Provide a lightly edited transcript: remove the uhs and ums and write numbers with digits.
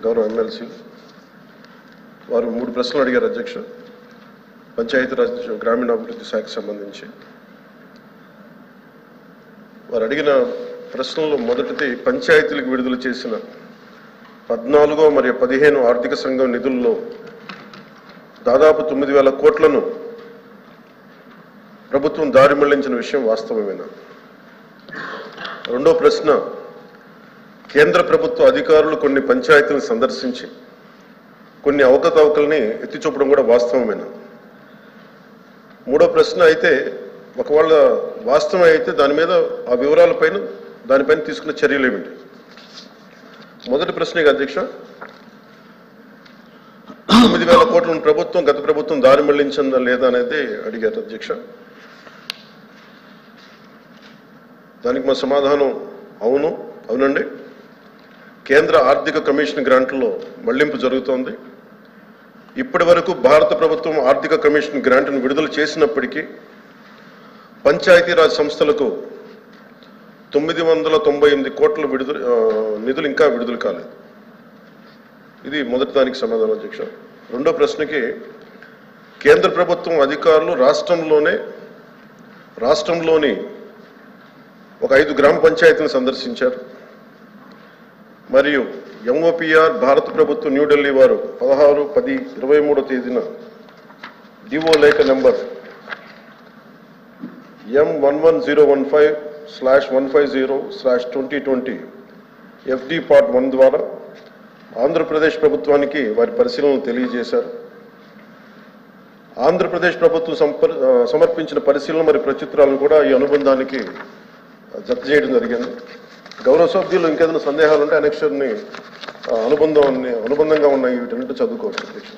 గౌరవ ఎమ్మెల్సీ వారు 3 ప్రశ్నలు అడిగారు అధ్యక్ష. పంచాయతీరాజ్ గ్రామీణాభివృద్ధి శాఖకు సంబంధించి వారు అడిగిన ప్రశ్నల్లో మొదటిది పంచాయతీలకు విడుదల చేసిన 14 మరియు 15 ఆర్థిక సంఘం నిధుల్లో దాదాపు 9,000 కోట్లను ప్రభుత్వం దారి మళ్లించిన విషయం వాస్తవమేనా? రెండో ప్రశ్న, కేంద్ర ప్రభుత్వ అధికారులు కొన్ని పంచాయతీలను సందర్శించి కొన్ని అవకతవకల్ని ఎత్తి చూపడం కూడా వాస్తవమేనా? మూడో ప్రశ్న అయితే ఒకవేళ వాస్తవం అయితే దాని మీద ఆ వివరాలపైన దానిపైన తీసుకున్న చర్యలు ఏమిటి? మొదటి ప్రశ్నకి అధ్యక్ష, 9,000 కోట్లను గత ప్రభుత్వం దారి మళ్లించిందా లేదా అనేది అడిగారు అధ్యక్ష. దానికి మా సమాధానం అవునండి. కేంద్ర ఆర్థిక కమిషన్ గ్రాంట్లో మళ్లింపు జరుగుతోంది. ఇప్పటి వరకు భారత ప్రభుత్వం ఆర్థిక కమిషన్ గ్రాంట్ను విడుదల చేసినప్పటికీ పంచాయతీరాజ్ సంస్థలకు 998 కోట్ల నిధులు ఇంకా విడుదల కాలేదు. ఇది మొదటి దానికి సమాధానం అధ్యక్ష. రెండో ప్రశ్నకి, కేంద్ర ప్రభుత్వం అధికారులు రాష్ట్రంలోని ఒక 5 గ్రామ పంచాయతీలను సందర్శించారు. మరియు ఎంఓపిఆర్ భారత ప్రభుత్వం న్యూఢిల్లీ వారు 16/10/23 తేదీన డిఓ లేఖ నెంబర్ M11015/150/2020 FD Part 1 ద్వారా ఆంధ్రప్రదేశ్ ప్రభుత్వానికి వారి పరిశీలనలు తెలియజేశారు. ఆంధ్రప్రదేశ్ ప్రభుత్వం సమర్పించిన పరిశీలన మరియు ప్రత్యుత్తరాలను కూడా ఈ అనుబంధానికి జత చేయడం జరిగింది. గౌరవ సభ్యులు ఇంకేదైనా సందేహాలు ఉంటే అనెక్షర్ని అనుబంధంగా ఉన్న వీటన్నిటి చదువుకోవచ్చు అధ్యక్ష.